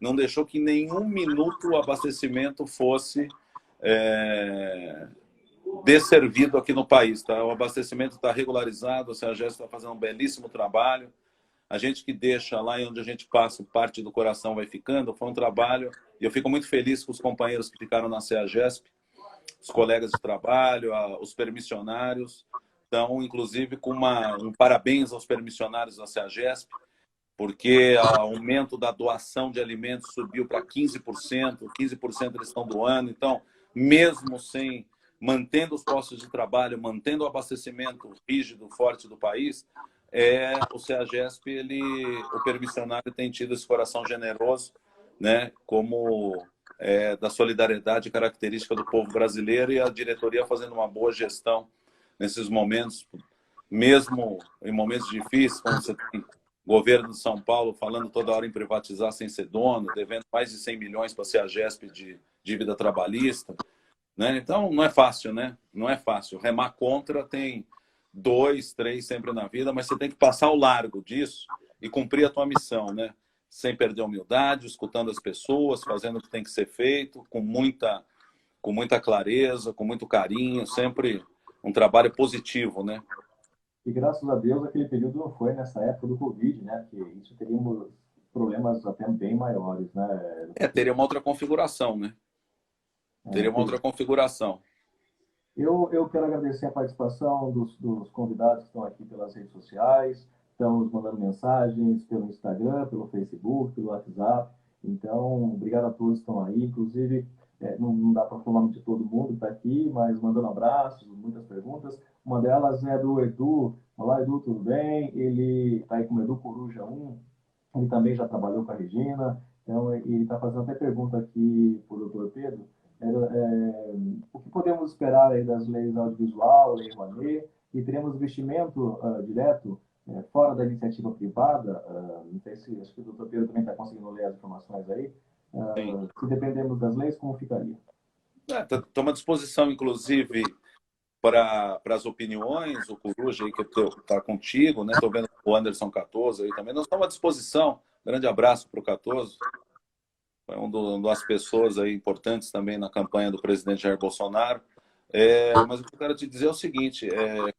não deixou que em nenhum minuto o abastecimento fosse desservido aqui no país. Tá? O abastecimento está regularizado, a CEAGESP está fazendo um belíssimo trabalho. A gente que deixa lá onde a gente passa, parte do coração vai ficando. Foi um trabalho, e eu fico muito feliz com os companheiros que ficaram na CEAGESP, os colegas de trabalho, os permissionários. Então, inclusive, com um parabéns aos permissionários da CEAGESP, porque o aumento da doação de alimentos subiu para 15%, 15% eles estão doando. Então, mesmo mantendo os postos de trabalho, mantendo o abastecimento rígido, forte do país, o CEAGESP, o permissionário tem tido esse coração generoso, né, como da solidariedade característica do povo brasileiro, e a diretoria fazendo uma boa gestão nesses momentos, mesmo em momentos difíceis, quando você tem governo de São Paulo falando toda hora em privatizar sem ser dono, devendo mais de 100 milhões para a CEAGESP de dívida trabalhista, né? Então, não é fácil, né? Não é fácil. Remar contra tem 2, 3 sempre na vida, mas você tem que passar ao largo disso e cumprir a tua missão, né? sem perder a humildade, escutando as pessoas, fazendo o que tem que ser feito, com muita clareza, com muito carinho, sempre um trabalho positivo, né? E graças a Deus aquele período não foi nessa época do Covid, né? Porque isso teríamos problemas até bem maiores, né? Teria uma outra configuração, né? Teria uma outra configuração. Eu quero agradecer a participação dos convidados que estão aqui pelas redes sociais, estão nos mandando mensagens pelo Instagram, pelo Facebook, pelo WhatsApp. Então, obrigado a todos que estão aí. Inclusive, não dá para falar de todo mundo que está aqui, mas mandando abraços, muitas perguntas. Uma delas é do Edu. Olá, Edu, tudo bem? Ele está aí com o Edu Coruja 1. Ele também já trabalhou com a Regina. Então, ele está fazendo até pergunta aqui para o doutor Pedro. O que podemos esperar aí das leis audiovisual, lei Rouanet, e teremos investimento direto fora da iniciativa privada? Não sei se, acho que o doutor Pedro também está conseguindo ler as informações aí. Se dependemos das leis, como ficaria? Estou à disposição, inclusive, para as opiniões, o Coruja aí que está contigo, né? Estou vendo o Anderson Catoso aí também. Nós estamos à disposição. Grande abraço para o Catoso. Foi uma das pessoas aí importantes também na campanha do presidente Jair Bolsonaro. Mas o que eu quero te dizer é o seguinte,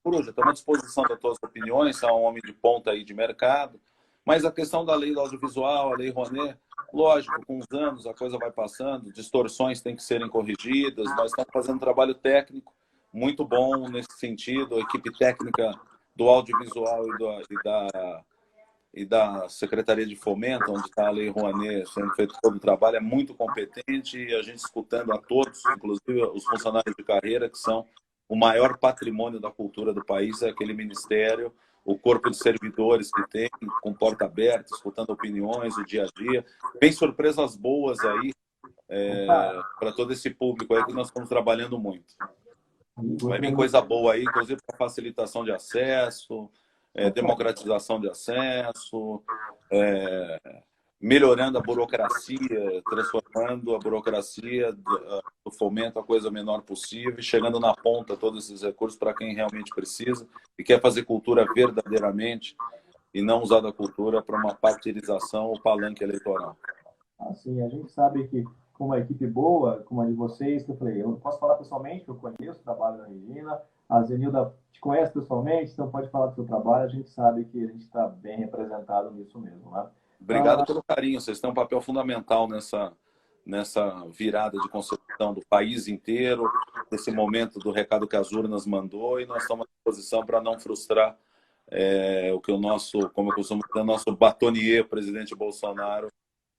Coruja, estamos à disposição das tuas opiniões, é um homem de ponta aí de mercado, mas a questão da lei do audiovisual, a lei Rouanet, lógico, com os anos a coisa vai passando, distorções têm que serem corrigidas, nós estamos fazendo um trabalho técnico muito bom nesse sentido, a equipe técnica do audiovisual e da Secretaria de Fomento, onde está a Lei Rouanet sendo feito todo o trabalho, é muito competente e a gente escutando a todos, inclusive os funcionários de carreira, que são o maior patrimônio da cultura do país, é aquele ministério, o corpo de servidores que tem, com porta aberta, escutando opiniões, o dia a dia. Tem surpresas boas aí para todo esse público aí que nós estamos trabalhando muito. Vai vir coisa boa aí, inclusive para facilitação de acesso, democratização de acesso, melhorando a burocracia, transformando a burocracia do fomento a coisa menor possível, chegando na ponta todos esses recursos para quem realmente precisa e quer fazer cultura verdadeiramente e não usar da cultura para uma partidarização ou palanque eleitoral. Assim, a gente sabe que com uma equipe boa, como a de vocês, que eu falei, eu posso falar pessoalmente, que eu conheço o trabalho da Regina, a Zenilda te conhece pessoalmente, então pode falar do seu trabalho, a gente sabe que a gente está bem representado nisso mesmo, né? Obrigado pelo carinho, vocês têm um papel fundamental nessa virada de concepção do país inteiro, nesse momento do recado que as urnas mandou, e nós estamos à disposição para não frustrar o que o nosso, como eu costumo dizer, o nosso batonier, presidente Bolsonaro,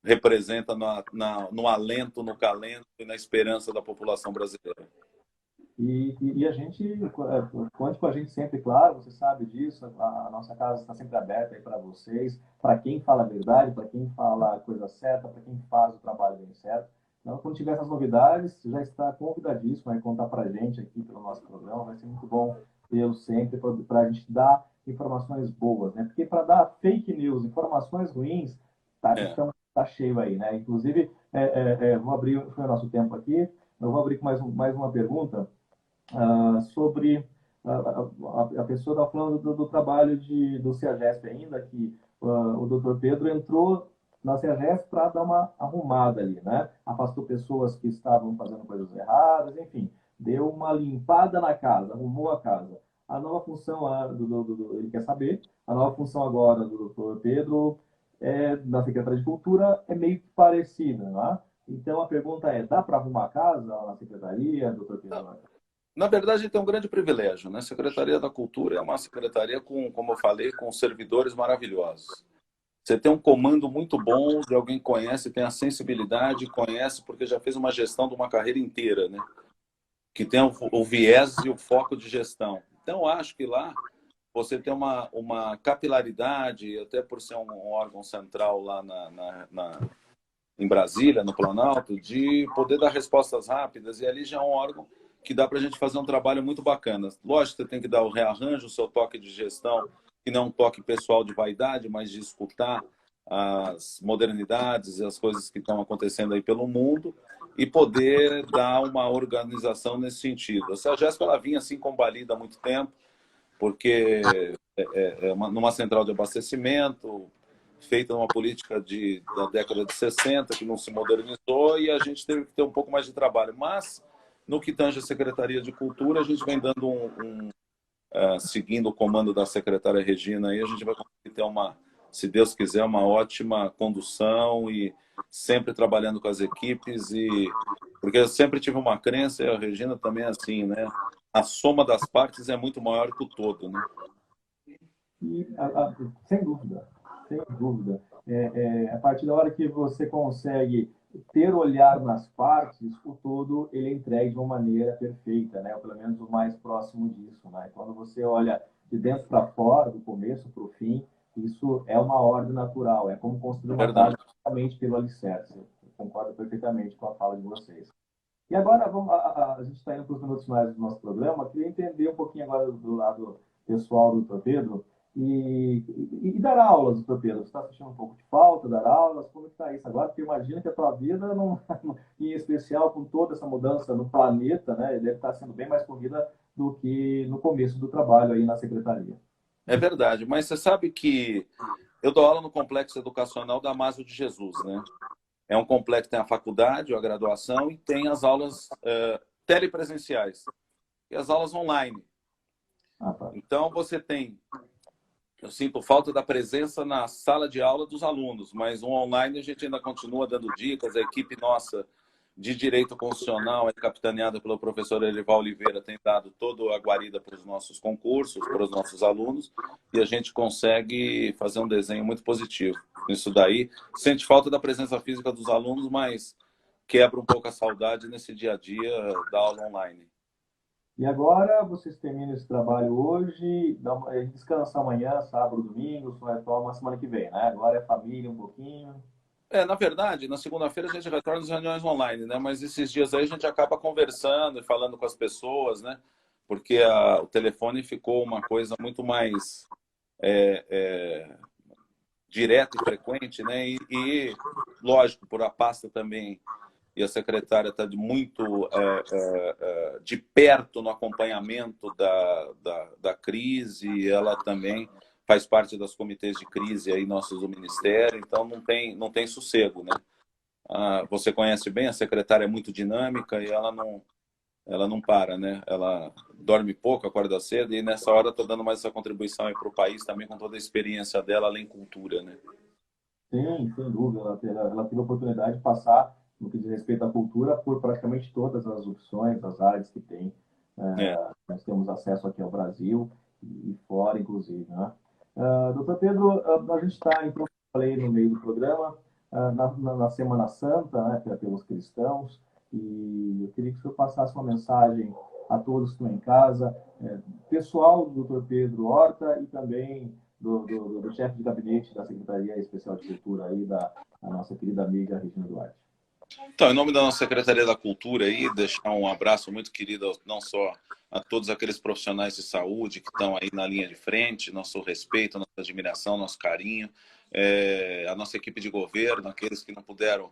representa no alento, no calento e na esperança da população brasileira. E a gente, conte com a gente sempre, claro, você sabe disso, a nossa casa está sempre aberta aí para vocês, para quem fala a verdade, para quem fala a coisa certa, para quem faz o trabalho bem certo. Então, quando tiver essas novidades, já está convidadíssimo a contar para a gente aqui pelo nosso programa, vai ser muito bom tê-lo sempre para a gente dar informações boas, né? Porque para dar fake news, informações ruins, tá cheio aí, né? Inclusive, vou abrir, foi o nosso tempo aqui, eu vou abrir com mais uma pergunta sobre a pessoa está falando do trabalho do CEAGESP ainda, que o doutor Pedro entrou na CEAGESP para dar uma arrumada ali, né? Afastou pessoas que estavam fazendo coisas erradas, enfim, deu uma limpada na casa, arrumou a casa. A nova função, ele quer saber, a nova função agora do doutor Pedro na Secretaria de Cultura é meio que parecida, né? Então a pergunta dá para arrumar a casa na Secretaria, doutor Pedro? Na verdade, tem um grande privilégio, né? A Secretaria da Cultura é uma secretaria com, como eu falei, com servidores maravilhosos. Você tem um comando muito bom, de alguém que conhece, tem a sensibilidade, conhece, porque já fez uma gestão de uma carreira inteira, né? Que tem o viés e o foco de gestão. Então, eu acho que lá você tem uma capilaridade, até por ser um órgão central lá em Brasília, no Planalto, de poder dar respostas rápidas, e ali já é um órgão que dá para a gente fazer um trabalho muito bacana. Lógico, você tem que dar o rearranjo, o seu toque de gestão, que não é um toque pessoal de vaidade, mas de escutar as modernidades e as coisas que estão acontecendo aí pelo mundo e poder dar uma organização nesse sentido. A CEAGESP, ela vinha assim combalida há muito tempo, porque numa central de abastecimento, feita numa política da década de 60, que não se modernizou, e a gente teve que ter um pouco mais de trabalho. Mas, no que tange a Secretaria de Cultura, a gente vem dando seguindo o comando da secretária Regina, aí a gente vai conseguir ter se Deus quiser, uma ótima condução e sempre trabalhando com as equipes, porque eu sempre tive uma crença, e a Regina também é assim, né? A soma das partes é muito maior que o todo, né? E, sem dúvida, sem dúvida. A partir da hora que você consegue ter olhar nas partes, o todo ele é entregue de uma maneira perfeita, né? Ou pelo menos o mais próximo disso, né? Quando você olha de dentro para fora, do começo para o fim, isso é uma ordem natural, é como construir uma casa justamente pelo alicerce. Eu concordo perfeitamente com a fala de vocês. E agora a gente está indo para os minutos finais do nosso programa. Eu queria entender um pouquinho agora do lado pessoal do Dr. Pedro e dar aulas, Dr. Pedro. Você está sentindo um pouco de falta, dar aulas? Como está isso agora? Porque imagina que a tua vida, em especial com toda essa mudança no planeta, né, deve estar sendo bem mais corrida do que no começo do trabalho aí na secretaria. É verdade, mas você sabe que eu dou aula no Complexo Educacional da Amazô de Jesus, né? É um complexo que tem a faculdade, a graduação, e tem as aulas telepresenciais e as aulas online. Tá. Então, eu sinto falta da presença na sala de aula dos alunos, mas no online a gente ainda continua dando dicas. A equipe nossa de Direito Constitucional é capitaneada pelo professor Erival Oliveira, tem dado toda a guarida para os nossos concursos, para os nossos alunos, e a gente consegue fazer um desenho muito positivo. Isso daí, sente falta da presença física dos alunos, mas quebra um pouco a saudade nesse dia a dia da aula online. E agora vocês terminam esse trabalho hoje, descansa amanhã, sábado, domingo, só retoma semana que vem, né? Agora é família um pouquinho. Na verdade, na segunda-feira a gente retorna às reuniões online, né? Mas esses dias aí a gente acaba conversando e falando com as pessoas, né? Porque o telefone ficou uma coisa muito mais direta e frequente, né? Lógico, por a pasta também e a secretária está muito de perto no acompanhamento da crise, ela também faz parte das comitês de crise aí nossos do Ministério, então não tem sossego, né? Você conhece bem, a secretária é muito dinâmica e ela não para, né? Ela dorme pouco, acorda cedo, e nessa hora está dando mais essa contribuição aí para o país também, com toda a experiência dela, além cultura, né? Sim, sem dúvida. Ela teve a oportunidade de passar, no que diz respeito à cultura, por praticamente todas as opções, as áreas que tem. Nós temos acesso aqui ao Brasil e fora, inclusive, né? Doutor Pedro, a gente está, então, falei no meio do programa, na Semana Santa, né, pelos cristãos, e eu queria que o senhor passasse uma mensagem a todos que estão em casa, pessoal do Dr. Pedro Horta e também do chefe de gabinete da Secretaria Especial de Cultura aí, da nossa querida amiga Regina Duarte. Então, em nome da nossa Secretaria da Cultura aí, deixar um abraço muito querido não só a todos aqueles profissionais de saúde que estão aí na linha de frente, nosso respeito, nossa admiração, nosso carinho, a nossa equipe de governo, aqueles que não puderam,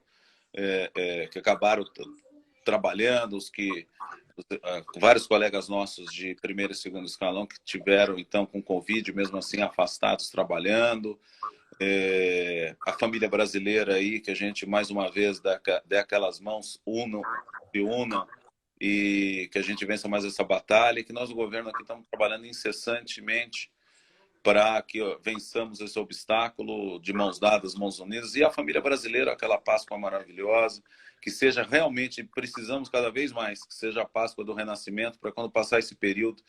que acabaram trabalhando, vários colegas nossos de primeiro e segundo escalão que tiveram, então, com Covid, mesmo assim, afastados, trabalhando. A família brasileira aí, que a gente, mais uma vez, dê aquelas mãos, se unam, e que a gente vença mais essa batalha, e que nós, o governo, aqui estamos trabalhando incessantemente para que vençamos esse obstáculo de mãos dadas, mãos unidas, e a família brasileira, aquela Páscoa maravilhosa, que seja realmente, precisamos cada vez mais, que seja a Páscoa do Renascimento, para quando passar esse período,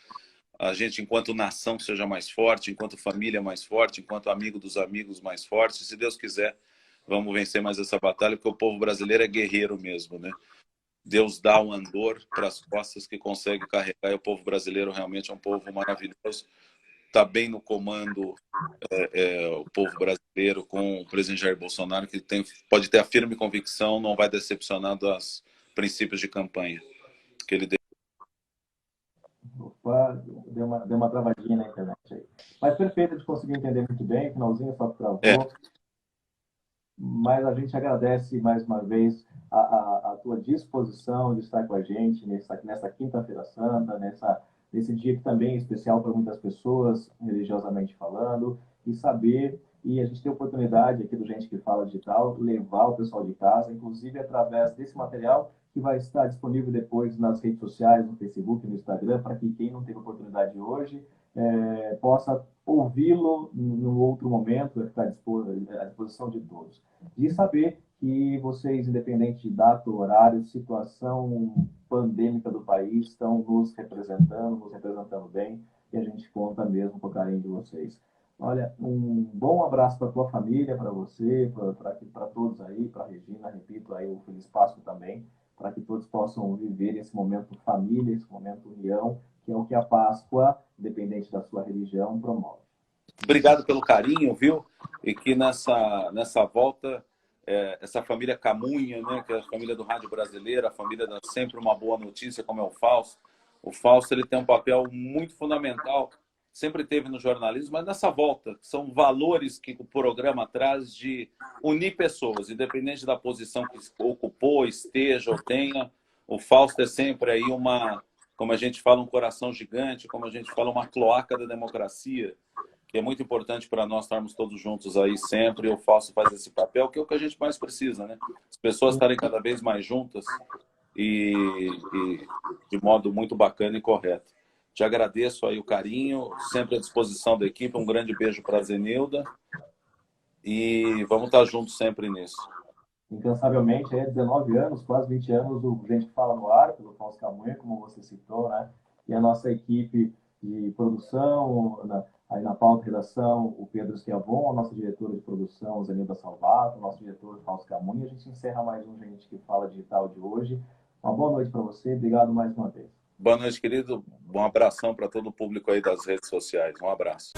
a gente, enquanto nação, seja mais forte, enquanto família mais forte, enquanto amigo dos amigos mais forte. Se Deus quiser, vamos vencer mais essa batalha, porque o povo brasileiro é guerreiro mesmo, né? Deus dá um andor para as costas que consegue carregar, e o povo brasileiro realmente é um povo maravilhoso. Está bem no comando o povo brasileiro, com o presidente Jair Bolsonaro, que pode ter a firme convicção, não vai decepcionar dos princípios de campanha que ele deu. Opa, deu uma travadinha na internet aí. Mas perfeito, a gente conseguiu entender muito bem, finalzinho só travou. Mas a gente agradece mais uma vez a tua disposição de estar com a gente nessa Quinta-feira Santa, nesse dia que também é especial para muitas pessoas, religiosamente falando, e saber e a gente tem a oportunidade aqui do Gente que Fala Digital levar o pessoal de casa, inclusive através desse material que vai estar disponível depois nas redes sociais, no Facebook, no Instagram, para que quem não teve oportunidade hoje possa ouvi-lo no outro momento, vai ficar à disposição de todos. E saber que vocês, independente de data, horário, situação pandêmica do país, estão nos representando bem, e a gente conta mesmo com o carinho de vocês. Olha, um bom abraço para a tua família, para você, para todos aí, para a Regina, repito, aí o Feliz Páscoa também, para que todos possam viver esse momento família, esse momento união, que é o que a Páscoa, independente da sua religião, promove. Obrigado pelo carinho, viu? E que nessa volta, essa família Camunha, né, que é a família do rádio brasileiro, a família dá sempre uma boa notícia, como é o Fausto. O Fausto ele tem um papel muito fundamental, sempre teve no jornalismo, mas nessa volta, são valores que o programa traz de unir pessoas, independente da posição que ocupou, esteja ou tenha. O Fausto é sempre aí como a gente fala, um coração gigante, como a gente fala, uma cloaca da democracia, que é muito importante para nós estarmos todos juntos aí sempre. E o Fausto faz esse papel, que é o que a gente mais precisa, né? As pessoas estarem cada vez mais juntas e de modo muito bacana e correto. Te agradeço aí o carinho, sempre à disposição da equipe. Um grande beijo para a Zenilda e vamos estar juntos sempre nisso. Incansavelmente, 19 anos, quase 20 anos, o Gente Fala no Ar, pelo Fausto Camunha, como você citou, né? E a nossa equipe de produção, aí na pauta e redação, o Pedro Schiavon, a nossa diretora de produção, Zenilda Salvato, o nosso diretor Fausto Camunha. A gente encerra mais um Gente que Fala Digital de hoje. Uma boa noite para você, obrigado mais uma vez. Boa noite, querido. Um abração para todo o público aí das redes sociais. Um abraço.